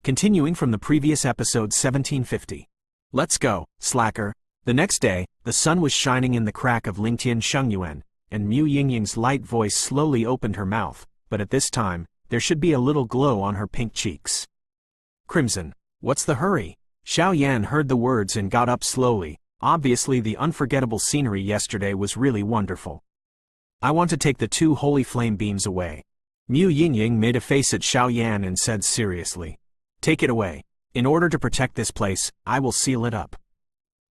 Continuing from the previous episode 1750. Let's go, slacker. The next day, the sun was shining in the crack of Lingtian Shengyuan, and Mu Yingying's light voice slowly opened her mouth, but at this time, there should be a little glow on her pink cheeks. Crimson. What's the hurry? Xiao Yan heard the words and got up slowly. Obviously the unforgettable scenery yesterday was really wonderful. I want to take the 2 holy flame beams away. Mu Yingying made a face at Xiao Yan and said seriously. Take it away. In order to protect this place, I will seal it up.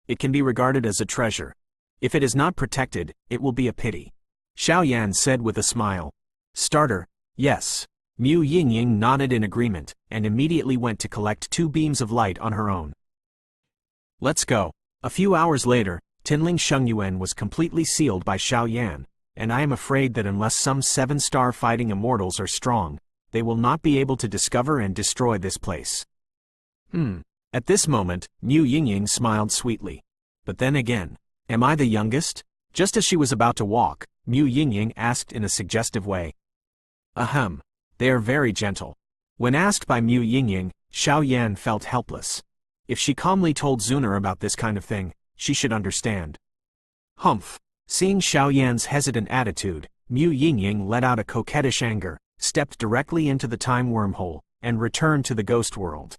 It can be regarded as a treasure. If it is not protected, it will be a pity. Xiao Yan said with a smile. Starter, yes. Mu Yingying nodded in agreement, and immediately went to collect 2 beams of light on her own. Let's go. A few hours later, Tinling Shengyuan was completely sealed by Xiao Yan, and I am afraid that unless some 7-star fighting immortals are strong, they will not be able to discover and destroy this place. At this moment, Mu Yingying smiled sweetly. But then again, am I the youngest? Just as she was about to walk, Mu Yingying asked in a suggestive way. Ahem. They are very gentle. When asked by Mu Yingying, Xiao Yan felt helpless. If she calmly told Zuner about this kind of thing, she should understand. Humph. Seeing Xiao Yan's hesitant attitude, Mu Yingying let out a coquettish anger, stepped directly into the time wormhole, and returned to the ghost world.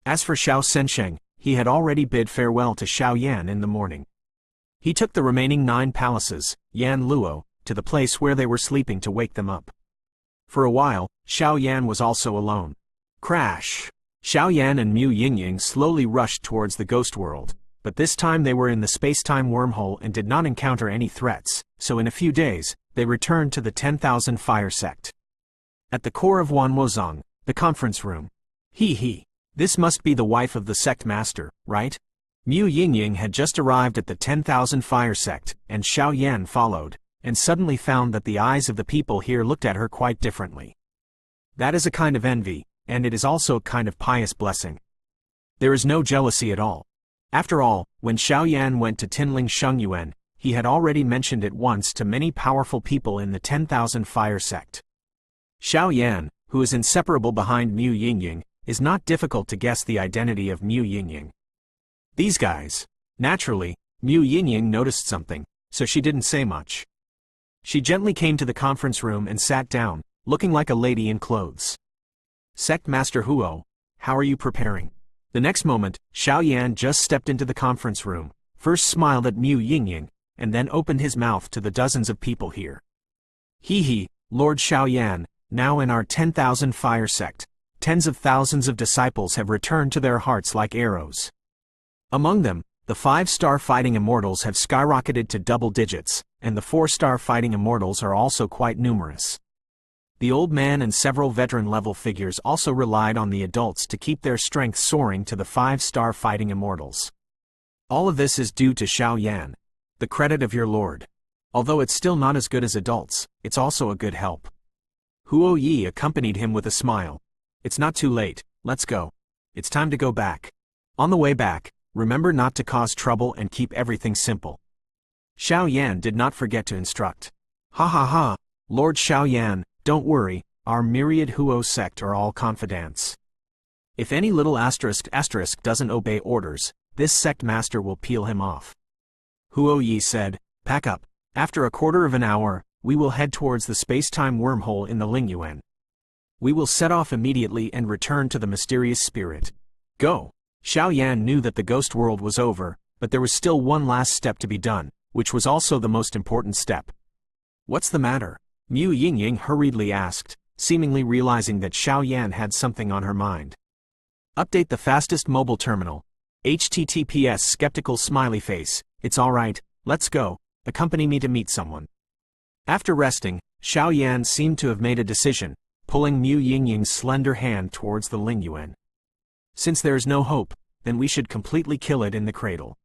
As for Xiao Sensheng, he had already bid farewell to Xiao Yan in the morning. He took the remaining 9 palaces, Yan Luo, to the place where they were sleeping to wake them up. For a while, Xiao Yan was also alone. Crash! Xiao Yan and Mu Yingying slowly rushed towards the ghost world, but this time they were in the space-time wormhole and did not encounter any threats, so in a few days, they returned to the 10,000 Fire Sect. At the core of Wanwozong, the conference room. This must be the wife of the sect master, right? Mu Yingying had just arrived at the 10,000 Fire Sect, and Xiao Yan followed, and suddenly found that the eyes of the people here looked at her quite differently. That is a kind of envy, and it is also a kind of pious blessing. There is no jealousy at all. After all, when Xiao Yan went to Tinling Shengyuan, he had already mentioned it once to many powerful people in the 10,000 Fire Sect. Xiao Yan, who is inseparable behind Mu Yingying, is not difficult to guess the identity of Mu Yingying. These guys. Naturally, Mu Yingying noticed something, so she didn't say much. She gently came to the conference room and sat down, looking like a lady in clothes. Sect Master Huo, how are you preparing? The next moment, Xiao Yan just stepped into the conference room, first smiled at Mu Yingying, and then opened his mouth to the dozens of people here. Lord Xiao Yan, now in our 10,000 Fire Sect, tens of thousands of disciples have returned to their hearts like arrows. Among them, the 5-star fighting immortals have skyrocketed to double digits, and the 4-star fighting immortals are also quite numerous. The old man and several veteran-level figures also relied on the adults to keep their strength soaring to the 5-star fighting immortals. All of this is due to Xiao Yan. The credit of your lord. Although it's still not as good as adults, it's also a good help. Huo Yi accompanied him with a smile. It's not too late, let's go. It's time to go back. On the way back, remember not to cause trouble and keep everything simple. Xiao Yan did not forget to instruct. Lord Xiao Yan, don't worry, our myriad Huo sect are all confidants. If any little asterisk doesn't obey orders, this sect master will peel him off. Huo Yi said, pack up. After a quarter of an hour, we will head towards the space-time wormhole in the Lingyuan. We will set off immediately and return to the mysterious spirit. Go! Xiao Yan knew that the ghost world was over, but there was still one last step to be done, which was also the most important step. What's the matter? Mu Yingying hurriedly asked, seemingly realizing that Xiao Yan had something on her mind. Update the fastest mobile terminal. HTTPS skeptical smiley face, it's alright, let's go, accompany me to meet someone. After resting, Xiao Yan seemed to have made a decision, pulling Mu Yingying's slender hand towards the Lingyuan. Since there is no hope, then we should completely kill it in the cradle.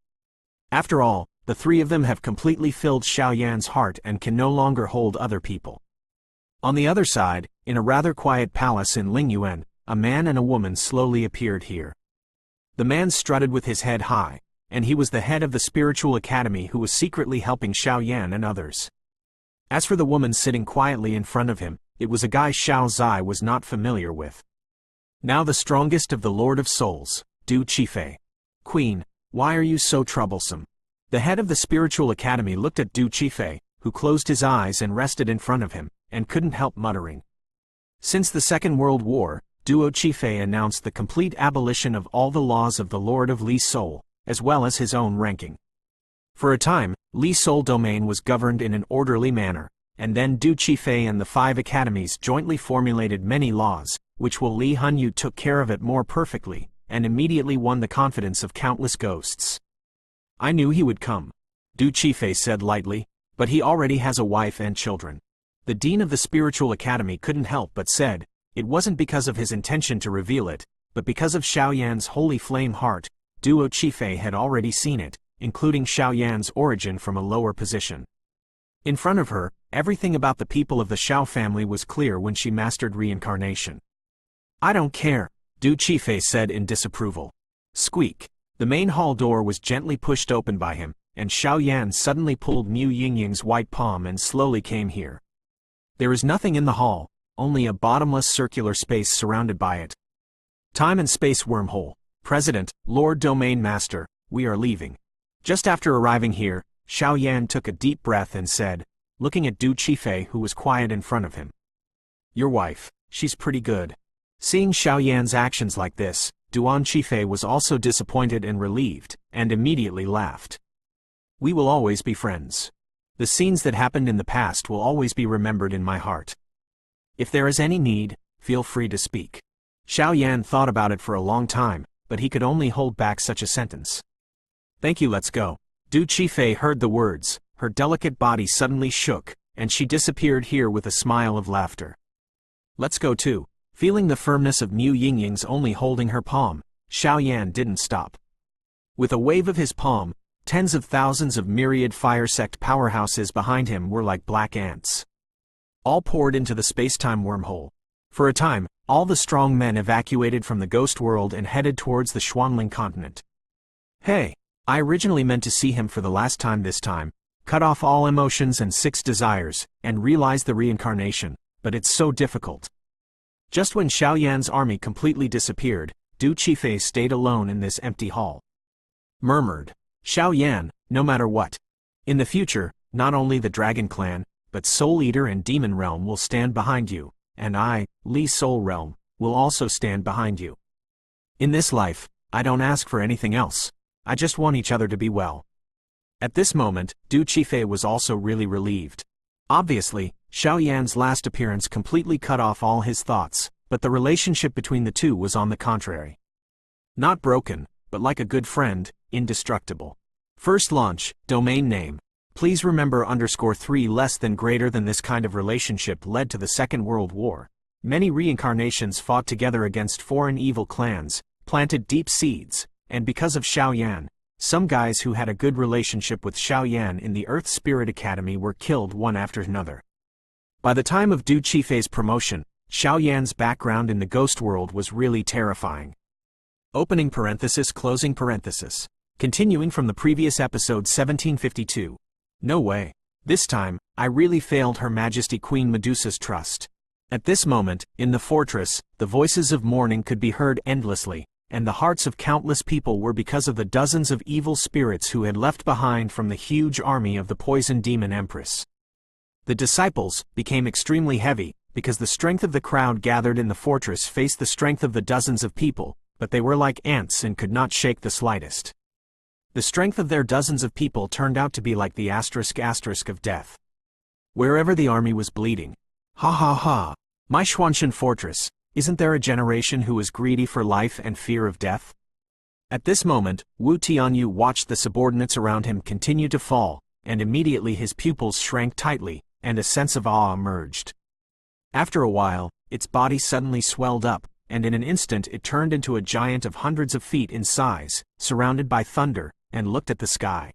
After all, the 3 of them have completely filled Xiao Yan's heart and can no longer hold other people. On the other side, in a rather quiet palace in Lingyuan, a man and a woman slowly appeared here. The man strutted with his head high, and he was the head of the spiritual academy who was secretly helping Xiao Yan and others. As for the woman sitting quietly in front of him, it was a guy Xiao Zai was not familiar with. Now the strongest of the Lord of Souls, Btth2. Queen, why are you so troublesome? The head of the spiritual academy looked at Btth2, who closed his eyes and rested in front of him, and couldn't help muttering. Since the Second World War, Btth2 announced the complete abolition of all the laws of the Lord of Li Sol, as well as his own ranking. For a time, Li Sol domain was governed in an orderly manner, and then Btth2 and the 5 academies jointly formulated many laws, which Li Hunyu took care of it more perfectly, and immediately won the confidence of countless ghosts. I knew he would come, Btth2 said lightly, but he already has a wife and children. The dean of the spiritual academy couldn't help but said, it wasn't because of his intention to reveal it, but because of Xiaoyan's holy flame heart. Btth2 had already seen it, including Xiaoyan's origin from a lower position. In front of her, everything about the people of the Xiao family was clear when she mastered reincarnation. I don't care, Btth2 said in disapproval. Squeak. The main hall door was gently pushed open by him, and Xiaoyan suddenly pulled Mu Yingying's white palm and slowly came here. There is nothing in the hall, only a bottomless circular space surrounded by it. Time and space wormhole. President, Lord Domain Master, we are leaving. Just after arriving here, Xiaoyan took a deep breath and said, looking at Btth2 who was quiet in front of him. Your wife, she's pretty good. Seeing Xiaoyan's actions like this, Btth2 was also disappointed and relieved, and immediately laughed. We will always be friends. The scenes that happened in the past will always be remembered in my heart. If there is any need, feel free to speak. Xiaoyan thought about it for a long time, but he could only hold back such a sentence. Thank you, let's go. Btth2 heard the words, her delicate body suddenly shook, and she disappeared here with a smile of laughter. Let's go too. Feeling the firmness of Mu Yingying's only holding her palm, Xiaoyan didn't stop. With a wave of his palm, tens of thousands of myriad fire sect powerhouses behind him were like black ants. All poured into the space-time wormhole. For a time, all the strong men evacuated from the ghost world and headed towards the Xuanling Continent. Hey, I originally meant to see him for the last time this time, cut off all emotions and 6 desires, and realize the reincarnation, but it's so difficult. Just when Xiaoyan's army completely disappeared, Btth2 stayed alone in this empty hall. Murmured, Xiaoyan, no matter what. In the future, not only the Dragon Clan, but Soul Eater and Demon Realm will stand behind you, and I, Li Soul Realm, will also stand behind you. In this life, I don't ask for anything else. I just want each other to be well. At this moment, Btth2 was also really relieved. Obviously, Xiaoyan's last appearance completely cut off all his thoughts, but the relationship between the two was on the contrary. Not broken, but like a good friend, indestructible. First launch, domain name. Please remember _3 less than greater than this kind of relationship led to the Second World War. Many reincarnations fought together against foreign evil clans, planted deep seeds, and because of Xiaoyan, some guys who had a good relationship with Xiaoyan in the Earth Spirit Academy were killed one after another. By the time of Btth2's promotion, Xiaoyan's background in the ghost world was really terrifying. Opening parenthesis, closing parenthesis. Continuing from the previous episode 1752. No way. This time, I really failed Her Majesty Queen Medusa's trust. At this moment, in the fortress, the voices of mourning could be heard endlessly, and the hearts of countless people were because of the dozens of evil spirits who had left behind from the huge army of the poison demon Empress. The disciples became extremely heavy, because the strength of the crowd gathered in the fortress faced the strength of the dozens of people, but they were like ants and could not shake the slightest. The strength of their dozens of people turned out to be like the ** of death. Wherever the army was bleeding. Ha ha ha. My Xuanling fortress, isn't there a generation who is greedy for life and fear of death? At this moment, Wu Tianyu watched the subordinates around him continue to fall, and immediately his pupils shrank tightly, and a sense of awe emerged. After a while, its body suddenly swelled up, and in an instant it turned into a giant of hundreds of feet in size, surrounded by thunder, and looked at the sky.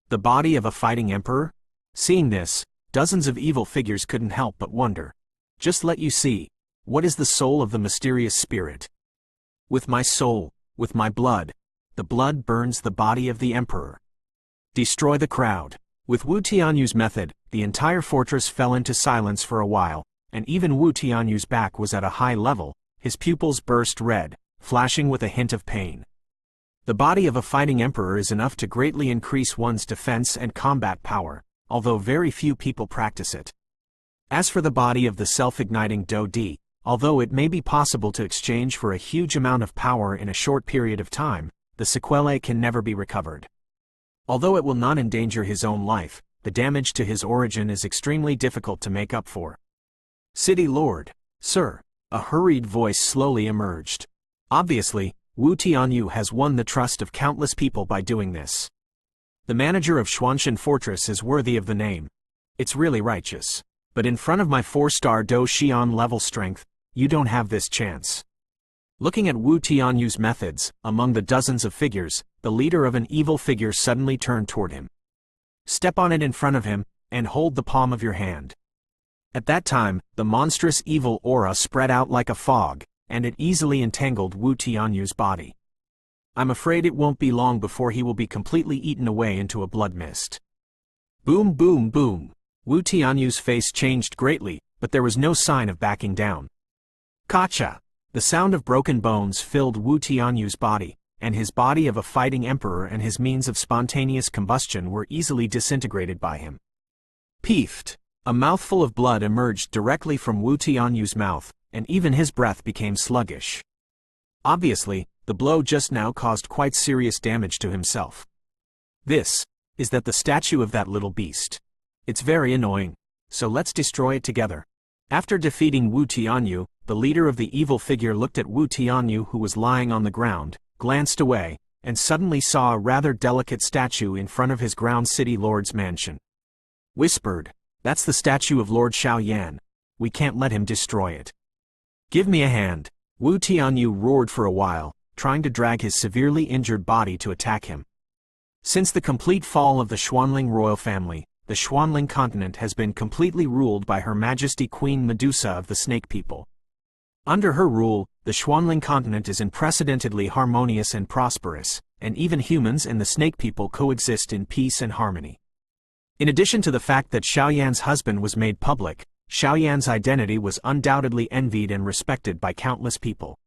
The body of a fighting emperor? Seeing this, dozens of evil figures couldn't help but wonder. Just let you see. What is the soul of the mysterious spirit? With my soul, with my blood. The blood burns the body of the emperor. Destroy the crowd. With Wu Tianyu's method, the entire fortress fell into silence for a while, and even Wu Tianyu's back was at a high level, his pupils burst red, flashing with a hint of pain. The body of a fighting emperor is enough to greatly increase one's defense and combat power, although very few people practice it. As for the body of the self-igniting Btth, although it may be possible to exchange for a huge amount of power in a short period of time, the sequelae can never be recovered. Although it will not endanger his own life, the damage to his origin is extremely difficult to make up for. City Lord, sir, a hurried voice slowly emerged. Obviously, Wu Tianyu has won the trust of countless people by doing this. The manager of Xuanling Fortress is worthy of the name. It's really righteous. But in front of my 4-star Do Xian level strength, you don't have this chance. Looking at Wu Tianyu's methods, among the dozens of figures, the leader of an evil figure suddenly turned toward him. Step on it in front of him, and hold the palm of your hand. At that time, the monstrous evil aura spread out like a fog, and it easily entangled Wu Tianyu's body. I'm afraid it won't be long before he will be completely eaten away into a blood mist. Boom, boom, boom. Wu Tianyu's face changed greatly, but there was no sign of backing down. Kacha! The sound of broken bones filled Wu Tianyu's body, and his body of a fighting emperor and his means of spontaneous combustion were easily disintegrated by him. Peefed! A mouthful of blood emerged directly from Wu Tianyu's mouth, and even his breath became sluggish. Obviously, the blow just now caused quite serious damage to himself. This is that the statue of that little beast. It's very annoying, so let's destroy it together. After defeating Wu Tianyu, the leader of the evil figure looked at Wu Tianyu, who was lying on the ground, glanced away, and suddenly saw a rather delicate statue in front of his ground city lord's mansion. Whispered, "That's the statue of Lord Xiaoyan. We can't let him destroy it. Give me a hand." Wu Tianyu roared for a while, trying to drag his severely injured body to attack him. Since the complete fall of the Xuanling royal family, the Xuanling Continent has been completely ruled by Her Majesty Queen Medusa of the Snake People. Under her rule, the Xuanling Continent is unprecedentedly harmonious and prosperous, and even humans and the Snake People coexist in peace and harmony. In addition to the fact that Xiaoyan's husband was made public, Xiaoyan's identity was undoubtedly envied and respected by countless people.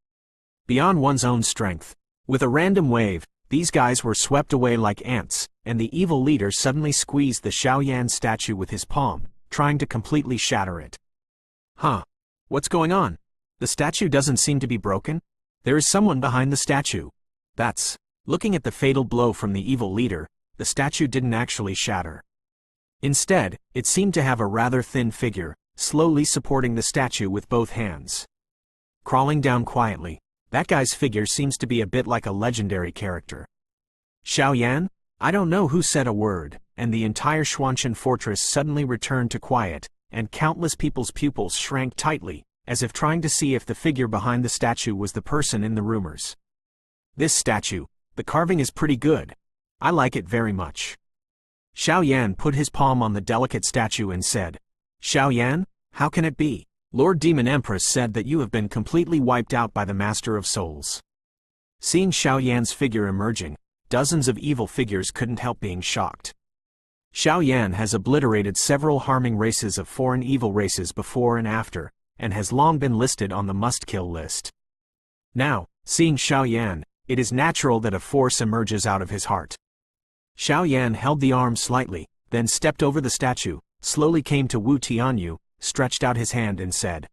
Beyond one's own strength, with a random wave, these guys were swept away like ants, and the evil leader suddenly squeezed the Xiaoyan statue with his palm, trying to completely shatter it. Huh? What's going on? The statue doesn't seem to be broken? There is someone behind the statue. Looking at the fatal blow from the evil leader, the statue didn't actually shatter. Instead, it seemed to have a rather thin figure, slowly supporting the statue with both hands. Crawling down quietly, that guy's figure seems to be a bit like a legendary character. Xiaoyan? I don't know who said a word, and the entire Xuanling fortress suddenly returned to quiet, and countless people's pupils shrank tightly, as if trying to see if the figure behind the statue was the person in the rumors. This statue, the carving is pretty good. I like it very much. Xiaoyan put his palm on the delicate statue and said, "Xiaoyan, how can it be? Lord Demon Empress said that you have been completely wiped out by the Master of Souls." Seeing Xiaoyan's figure emerging, dozens of evil figures couldn't help being shocked. Xiaoyan has obliterated several harming races of foreign evil races before and after, and has long been listed on the must-kill list. Now, seeing Xiaoyan, it is natural that a force emerges out of his heart. Xiaoyan held the arm slightly, then stepped over the statue, slowly came to Wu Tianyu, stretched out his hand and said,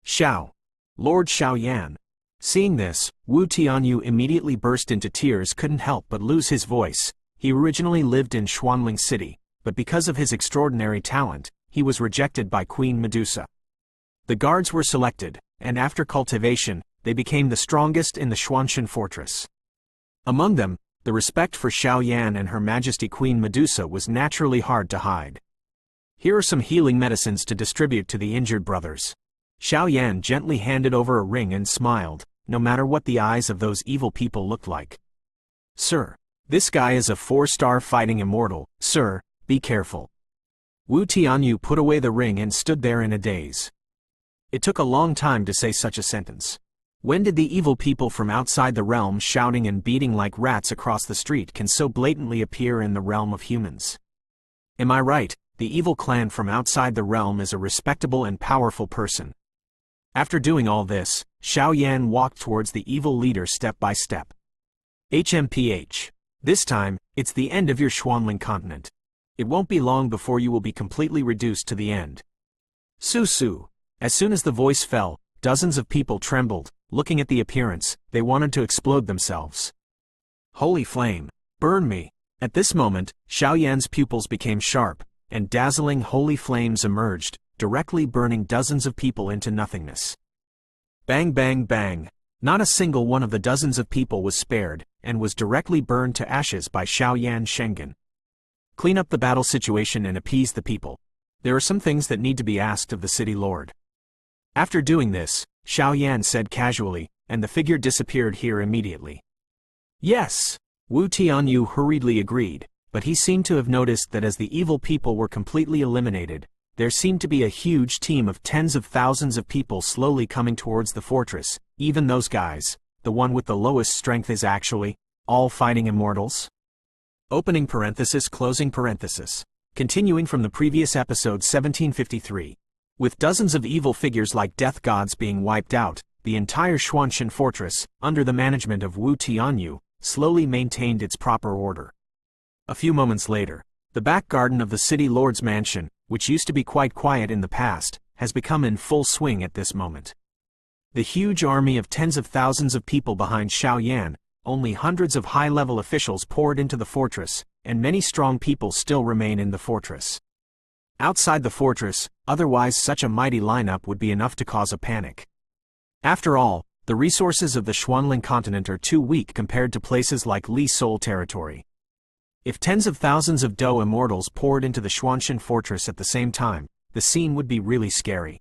"Xiao, Lord Xiaoyan." Seeing this, Wu Tianyu immediately burst into tears, couldn't help but lose his voice. He originally lived in Xuanling City, but because of his extraordinary talent, he was rejected by Queen Medusa. The guards were selected, and after cultivation, they became the strongest in the Xuanling fortress. Among them, the respect for Xiaoyan and Her Majesty Queen Medusa was naturally hard to hide. Here are some healing medicines to distribute to the injured brothers. Xiaoyan gently handed over a ring and smiled, no matter what the eyes of those evil people looked like. "Sir, this guy is a 4-star fighting immortal, sir, be careful." Wu Tianyu put away the ring and stood there in a daze. It took a long time to say such a sentence. When did the evil people from outside the realm shouting and beating like rats across the street can so blatantly appear in the realm of humans? Am I right? The evil clan from outside the realm is a respectable and powerful person. After doing all this, Xiao Yan walked towards the evil leader step by step. HMPH. This time, it's the end of your Xuanling Continent. It won't be long before you will be completely reduced to the end. Su. As soon as the voice fell, dozens of people trembled. Looking at the appearance, they wanted to explode themselves. Holy flame! Burn me! At this moment, Xiao Yan's pupils became sharp, and dazzling holy flames emerged, directly burning dozens of people into nothingness. Bang bang bang! Not a single one of the dozens of people was spared, and was directly burned to ashes by Xiao Yan Shengen. Clean up the battle situation and appease the people. There are some things that need to be asked of the city lord. After doing this, Xiao Yan said casually, and the figure disappeared here immediately. Yes! Wu Tianyu hurriedly agreed, but he seemed to have noticed that as the evil people were completely eliminated, there seemed to be a huge team of tens of thousands of people slowly coming towards the fortress. Even those guys, the one with the lowest strength is actually all fighting immortals? Opening parenthesis, closing parenthesis. Continuing from the previous episode 1753. With dozens of evil figures like death gods being wiped out, the entire Xuanxin fortress, under the management of Wu Tianyu, slowly maintained its proper order. A few moments later, the back garden of the city lord's mansion, which used to be quite quiet in the past, has become in full swing at this moment. The huge army of tens of thousands of people behind Xiao Yan, only hundreds of high-level officials poured into the fortress, and many strong people still remain in the fortress. Outside the fortress, otherwise such a mighty lineup would be enough to cause a panic. After all, the resources of the Xuanling Continent are too weak compared to places like Li Sol territory. If tens of thousands of Dou immortals poured into the Xuanxin fortress at the same time, the scene would be really scary.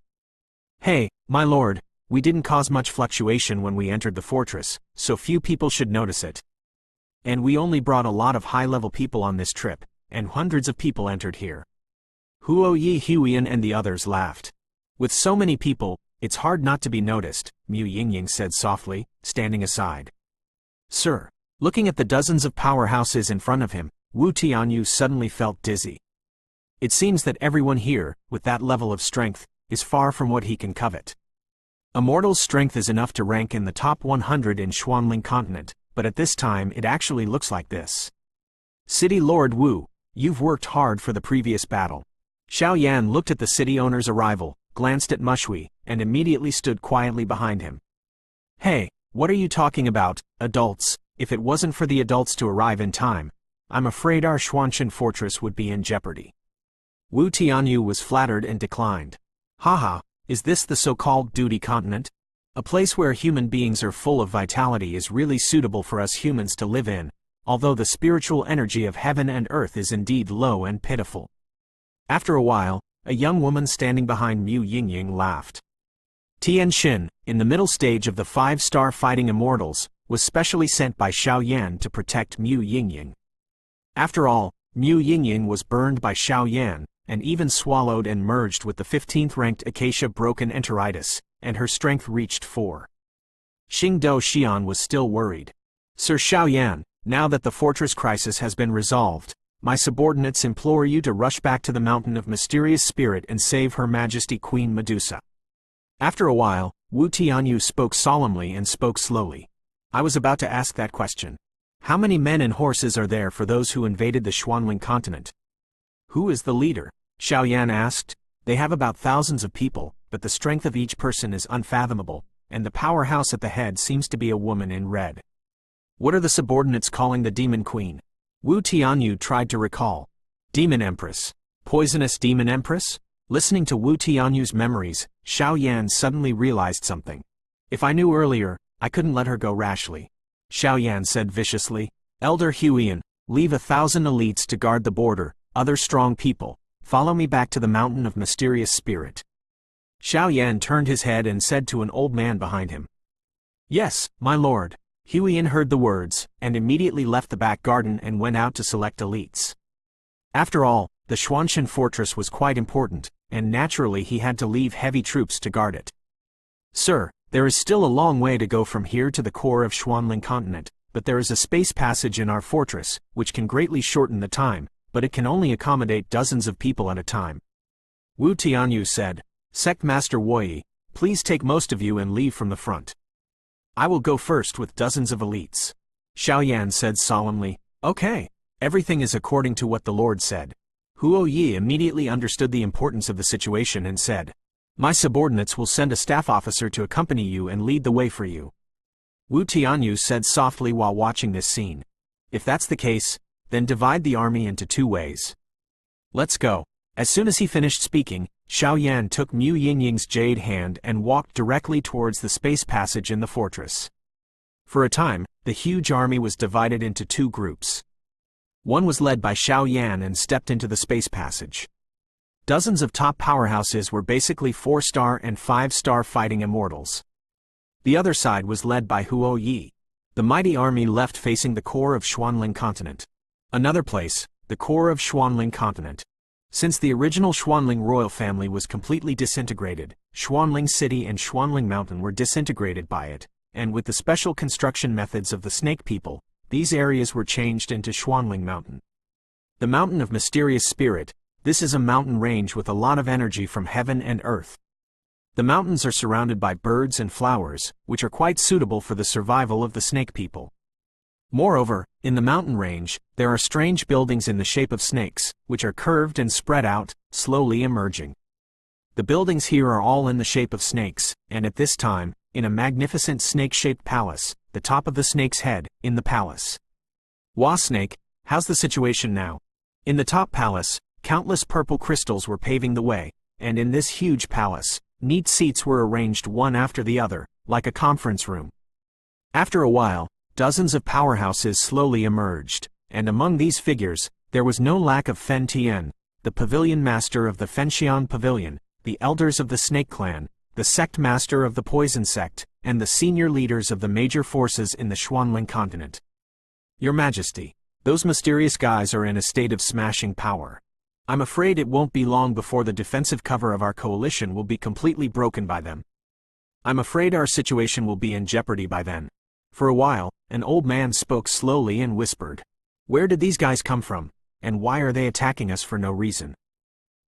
Hey, my lord, we didn't cause much fluctuation when we entered the fortress, so few people should notice it. And we only brought a lot of high-level people on this trip, and hundreds of people entered here. Huo Yi Huiyan and the others laughed. With so many people, it's hard not to be noticed, Mu Yingying said softly, standing aside. Sir. Looking at the dozens of powerhouses in front of him, Wu Tianyu suddenly felt dizzy. It seems that everyone here, with that level of strength, is far from what he can covet. A mortal's strength is enough to rank in the top 100 in Xuanling Continent, but at this time it actually looks like this. City Lord Wu, you've worked hard for the previous battle. Xiao Yan looked at the city owner's arrival, glanced at Mushui, and immediately stood quietly behind him. Hey, what are you talking about, adults? If it wasn't for the adults to arrive in time, I'm afraid our Xuanxin fortress would be in jeopardy. Wu Tianyu was flattered and declined. Haha, is this the so-called duty continent? A place where human beings are full of vitality is really suitable for us humans to live in, although the spiritual energy of heaven and earth is indeed low and pitiful. After a while, a young woman standing behind Mu Yingying laughed. Tianxin, in the middle stage of the 5-star fighting immortals, was specially sent by Xiao Yan to protect Mu Yingying. After all, Mu Yingying was burned by Xiao Yan, and even swallowed and merged with the 15th-ranked Acacia Broken Enteritis, and her strength reached 4. Xingdou Xian was still worried. Sir Xiao Yan, now that the fortress crisis has been resolved, my subordinates implore you to rush back to the Mountain of Mysterious Spirit and save Her Majesty Queen Medusa. After a while, Wu Tianyu spoke solemnly and spoke slowly. I was about to ask that question. How many men and horses are there for those who invaded the Xuanling Continent? Who is the leader? Xiao Yan asked. They have about thousands of people, but the strength of each person is unfathomable, and the powerhouse at the head seems to be a woman in red. What are the subordinates calling the Demon Queen? Wu Tianyu tried to recall. Demon Empress. Poisonous Demon Empress? Listening to Wu Tianyu's memories, Xiao Yan suddenly realized something. If I knew earlier, I couldn't let her go rashly. Xiao Yan said viciously. Elder Huiyan, leave 1,000 elites to guard the border, other strong people, follow me back to the Mountain of Mysterious Spirit. Xiao Yan turned his head and said to an old man behind him. Yes, my lord. Huiyan heard the words, and immediately left the back garden and went out to select elites. After all, the Xuanxin fortress was quite important, and naturally he had to leave heavy troops to guard it. Sir, there is still a long way to go from here to the core of Xuanling Continent, but there is a space passage in our fortress, which can greatly shorten the time, but it can only accommodate dozens of people at a time. Wu Tianyu said. Sect Master Woyi, Please take most of you and leave from the front. I will go first with dozens of elites. Xiaoyan said solemnly. Okay. Everything is according to what the Lord said. Huo Yi immediately understood the importance of the situation and said, My subordinates will send a staff officer to accompany you and lead the way for you. Wu Tianyu said softly while watching this scene. If that's the case, then divide the army into 2 ways. Let's go. As soon as he finished speaking, Xiaoyan took Mu Yingying's jade hand and walked directly towards the space passage in the fortress. For a time, the huge army was divided into 2 groups. One was led by Xiaoyan and stepped into the space passage. Dozens of top powerhouses were basically 4-star and 5-star fighting immortals. The other side was led by Huo Yi. The mighty army left facing the core of Xuanling Continent. Another place, the core of Xuanling Continent. Since the original Xuanling royal family was completely disintegrated, Xuanling City and Xuanling Mountain were disintegrated by it, and with the special construction methods of the Snake People, these areas were changed into Xuanling Mountain. The Mountain of Mysterious Spirit, this is a mountain range with a lot of energy from heaven and earth. The mountains are surrounded by birds and flowers, which are quite suitable for the survival of the Snake People. Moreover, in the mountain range, there are strange buildings in the shape of snakes, which are curved and spread out, slowly emerging. The buildings here are all in the shape of snakes, and at this time, in a magnificent snake-shaped palace, the top of the snake's head, in the palace. Wah Snake, how's the situation now? In the top palace, countless purple crystals were paving the way, and in this huge palace, neat seats were arranged one after the other, like a conference room. After a while, dozens of powerhouses slowly emerged, and among these figures, there was no lack of Fen Tian, the pavilion master of the Fenxian Pavilion, the elders of the Snake Clan, the sect master of the Poison Sect, and the senior leaders of the major forces in the Xuanling Continent. Your Majesty, those mysterious guys are in a state of smashing power. I'm afraid it won't be long before the defensive cover of our coalition will be completely broken by them. I'm afraid our situation will be in jeopardy by then. For a while, an old man spoke slowly and whispered. Where did these guys come from, and why are they attacking us for no reason?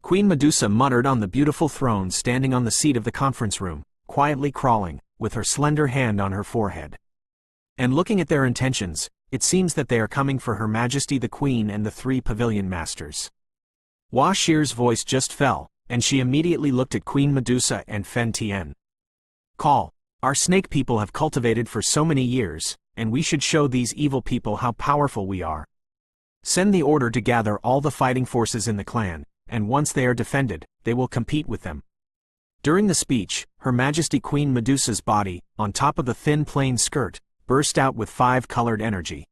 Queen Medusa muttered on the beautiful throne standing on the seat of the conference room, quietly crawling, with her slender hand on her forehead. And looking at their intentions, it seems that they are coming for Her Majesty the Queen and the 3 pavilion masters. Hua Shir's voice just fell, and she immediately looked at Queen Medusa and Fen Tian. Call. Our snake people have cultivated for so many years, and we should show these evil people how powerful we are. Send the order to gather all the fighting forces in the clan, and once they are defended, they will compete with them. During the speech, Her Majesty Queen Medusa's body, on top of the thin plain skirt, burst out with 5-colored energy.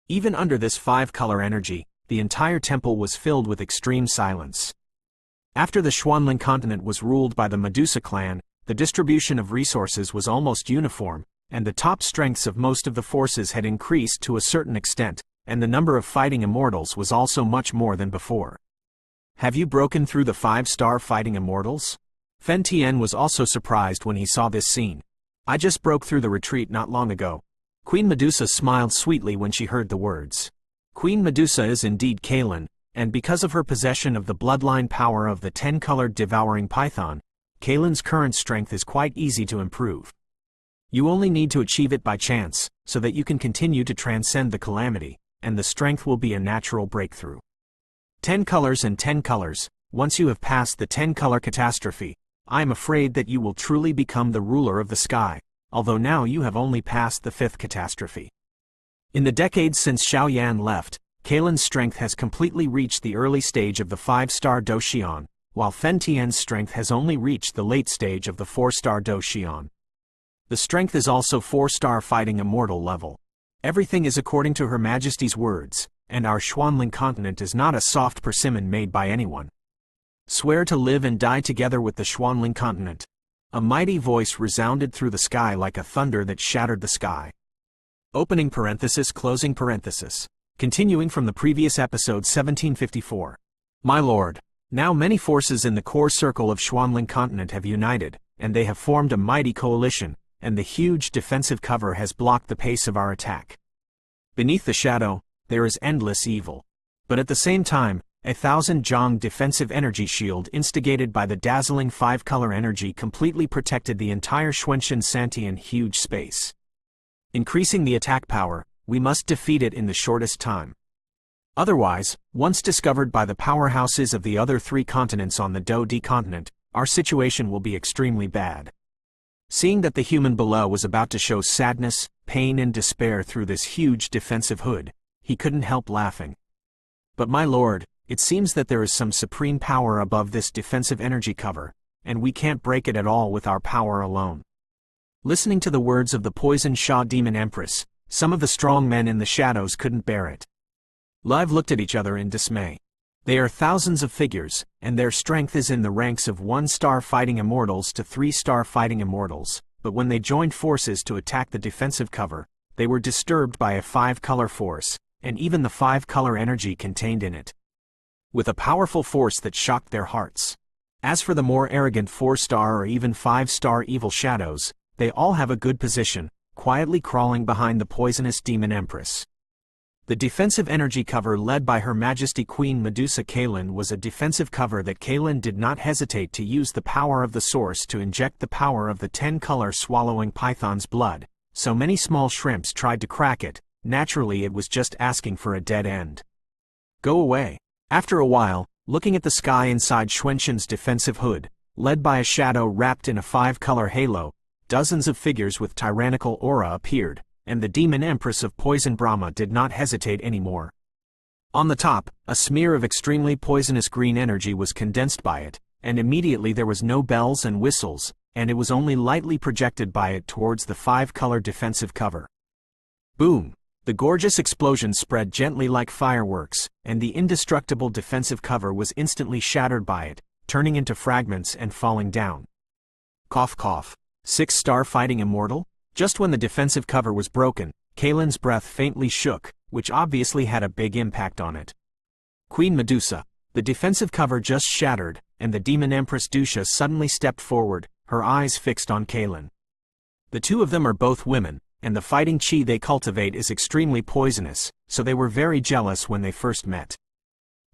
Even under this 5-color energy, the entire temple was filled with extreme silence. After the Xuanling Continent was ruled by the Medusa clan, the distribution of resources was almost uniform, and the top strengths of most of the forces had increased to a certain extent, and the number of fighting immortals was also much more than before. Have you broken through the 5-star fighting immortals? Fen Tian was also surprised when he saw this scene. I just broke through the retreat not long ago. Queen Medusa smiled sweetly when she heard the words. Queen Medusa is indeed Kaelin, and because of her possession of the bloodline power of the 10-colored devouring python, Kaelin's current strength is quite easy to improve. You only need to achieve it by chance, so that you can continue to transcend the calamity, and the strength will be a natural breakthrough. 10 colors and 10 colors, once you have passed the 10-color catastrophe, I am afraid that you will truly become the ruler of the sky, although now you have only passed the 5th catastrophe. In the decades since Xiaoyan left, Kaelin's strength has completely reached the early stage of the 5-star Do Xian, while Fen Tian's strength has only reached the late stage of the 4-star Do Xian. The strength is also 4-star fighting immortal level. Everything is according to Her Majesty's words, and our Xuanling Continent is not a soft persimmon made by anyone. Swear to live and die together with the Xuanling Continent. A mighty voice resounded through the sky like a thunder that shattered the sky. Opening parenthesis, closing parenthesis. Continuing from the previous episode 1754. My lord, now many forces in the core circle of Xuanling Continent have united, and they have formed a mighty coalition, and the huge defensive cover has blocked the pace of our attack. Beneath the shadow, there is endless evil. But at the same time, Btth2 defensive energy shield instigated by the dazzling 5-color energy completely protected the entire Xuanling Continent huge space. Increasing the attack power, we must defeat it in the shortest time. Otherwise, once discovered by the powerhouses of the other 3 continents on the Btth continent, our situation will be extremely bad. Seeing that the human below was about to show sadness, pain and despair through this huge defensive hood, he couldn't help laughing. But my lord, it seems that there is some supreme power above this defensive energy cover, and we can't break it at all with our power alone. Listening to the words of the poisoned Sha demon Empress, some of the strong men in the shadows couldn't bear it. Live looked at each other in dismay. They are thousands of figures, and their strength is in the ranks of 1-star fighting immortals to 3-star fighting immortals, but when they joined forces to attack the defensive cover, they were disturbed by a 5-color force, and even the 5-color energy contained in it, with a powerful force that shocked their hearts. As for the more arrogant 4-star or even 5-star evil shadows, they all have a good position, quietly crawling behind the poisonous demon Empress. The defensive energy cover led by Her Majesty Queen Medusa Kaylin was a defensive cover that Kaylin did not hesitate to use the power of the source to inject the power of the 10-color swallowing python's blood. So many small shrimps tried to crack it, naturally it was just asking for a dead end. Go away. After a while, looking at the sky inside Xuanling's defensive hood, led by a shadow wrapped in a 5-color halo, dozens of figures with tyrannical aura appeared, and the demon Empress of Poison Brahma did not hesitate anymore. On the top, a smear of extremely poisonous green energy was condensed by it, and immediately there was no bells and whistles, and it was only lightly projected by it towards the 5-color defensive cover. Boom! The gorgeous explosion spread gently like fireworks, and the indestructible defensive cover was instantly shattered by it, turning into fragments and falling down. Cough cough. 6-star fighting immortal? Just when the defensive cover was broken, Kaylin's breath faintly shook, which obviously had a big impact on it. Queen Medusa, the defensive cover just shattered, and the demon Empress Dusha suddenly stepped forward, her eyes fixed on Kaylin. The two of them are both women, and the fighting chi they cultivate is extremely poisonous, so they were very jealous when they first met.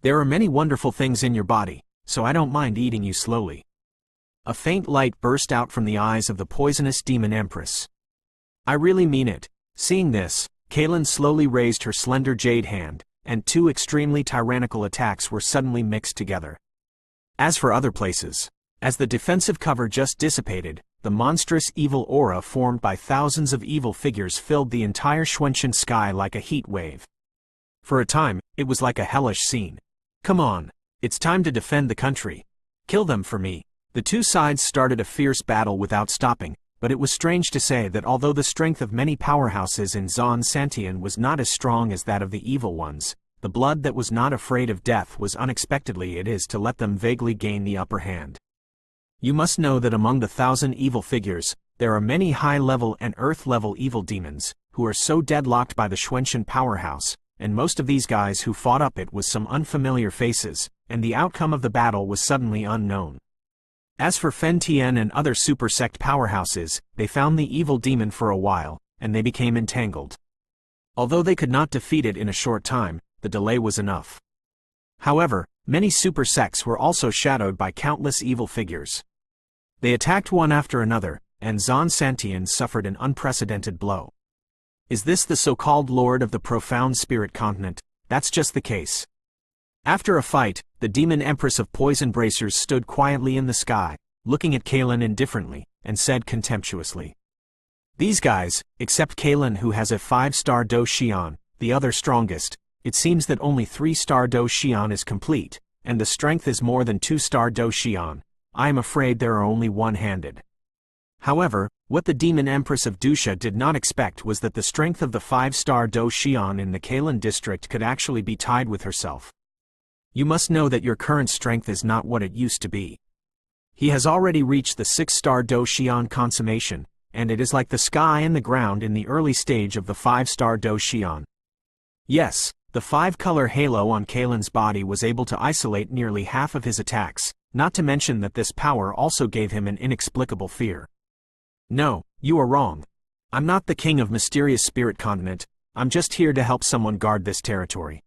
There are many wonderful things in your body, so I don't mind eating you slowly. A faint light burst out from the eyes of the poisonous demon Empress. I really mean it. Seeing this, Kaylin slowly raised her slender jade hand, and 2 extremely tyrannical attacks were suddenly mixed together. As for other places, as the defensive cover just dissipated, the monstrous evil aura formed by thousands of evil figures filled the entire Xuanling sky like a heat wave. For a time, it was like a hellish scene. Come on, it's time to defend the country. Kill them for me. The two sides started a fierce battle without stopping, but it was strange to say that although the strength of many powerhouses in Xuanling Continent was not as strong as that of the evil ones, the blood that was not afraid of death was unexpectedly it is to let them vaguely gain the upper hand. You must know that among the 1,000 evil figures, there are many high-level and earth-level evil demons, who are so deadlocked by the Xuanling powerhouse, and most of these guys who fought up it was some unfamiliar faces, and the outcome of the battle was suddenly unknown. As for Fen Tian and other super sect powerhouses, they found the evil demon for a while, and they became entangled. Although they could not defeat it in a short time, the delay was enough. However, many super sects were also shadowed by countless evil figures. They attacked one after another, and Xuanling Continent suffered an unprecedented blow. Is this the so-called Lord of the Profound Spirit Continent? That's just the case. After a fight, the demon Empress of Poison Bracers stood quietly in the sky, looking at Kaylin indifferently, and said contemptuously, "These guys, except Kaylin who has a 5-star Do Xian, the other strongest, it seems that only 3-star Do Xian is complete, and the strength is more than 2-star Do Xian. I am afraid they are only one-handed." However, what the demon Empress of Dusha did not expect was that the strength of the 5-star Do Xian in the Kaylin district could actually be tied with herself. You must know that your current strength is not what it used to be. He has already reached the 6-star Do Xian consummation, and it is like the sky and the ground in the early stage of the 5-star Do Xian. Yes, the 5-color halo on Kaylin's body was able to isolate nearly half of his attacks, not to mention that this power also gave him an inexplicable fear. No, you are wrong. I'm not the king of Mysterious Spirit Continent, I'm just here to help someone guard this territory.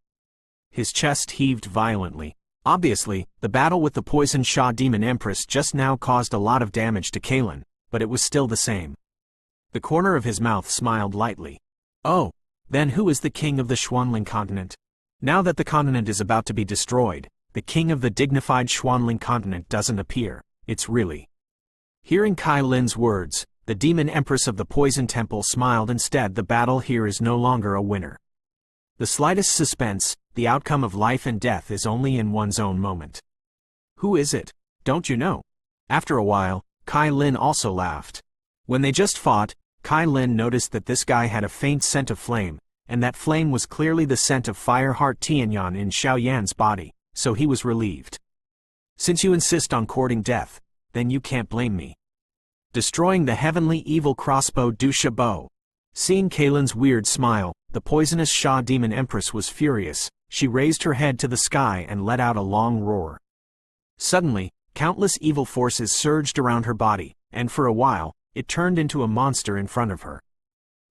His chest heaved violently. Obviously, the battle with the poisoned Sha demon Empress just now caused a lot of damage to Kalen, but it was still the same. The corner of his mouth smiled lightly. Oh, then who is the king of the Xuanling Continent? Now that the continent is about to be destroyed, the king of the dignified Xuanling Continent doesn't appear. It's really. Hearing Kai Lin's words, the demon Empress of the Poison Temple smiled. Instead, the battle here is no longer a winner. The slightest suspense, the outcome of life and death is only in one's own moment. Who is it? Don't you know? After a while, Kai Lin also laughed. When they just fought, Kai Lin noticed that this guy had a faint scent of flame, and that flame was clearly the scent of Fire Heart Tianyan in Xiao Yan's body, so he was relieved. Since you insist on courting death, then you can't blame me. Destroying the heavenly evil crossbow Du Shabo. Seeing Kalen's weird smile, the poisonous Sha demon Empress was furious. She raised her head to the sky and let out a long roar. Suddenly, countless evil forces surged around her body, and for a while, it turned into a monster in front of her.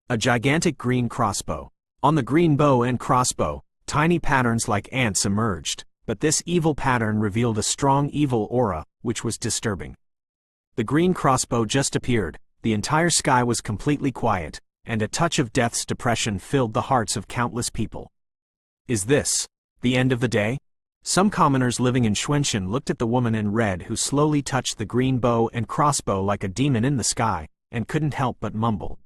A gigantic green crossbow. On the green bow and crossbow, tiny patterns like ants emerged, but this evil pattern revealed a strong evil aura, which was disturbing. The green crossbow just appeared, the entire sky was completely quiet, and a touch of death's depression filled the hearts of countless people. Is this the end of the day? Some commoners living in Xuanling looked at the woman in red who slowly touched the green bow and crossbow like a demon in the sky, and couldn't help but mumble.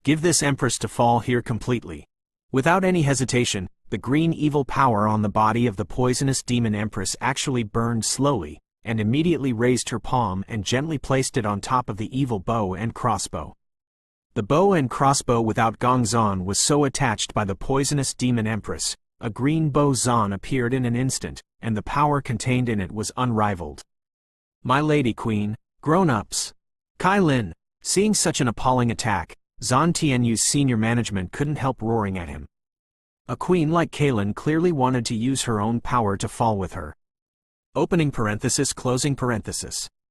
Give this Empress to fall here completely. Without any hesitation, the green evil power on the body of the poisonous demon Empress actually burned slowly, and immediately raised her palm and gently placed it on top of the evil bow and crossbow. The bow and crossbow without Gong Zan was so attached by the poisonous demon Empress, a green bow Zan appeared in an instant, and the power contained in it was unrivaled. My lady queen, grown-ups. Kai Lin, seeing such an appalling attack, Zan Tianyu's senior management couldn't help roaring at him. A queen like Kalen clearly wanted to use her own power to fall with her. Opening parenthesis, closing parenthesis.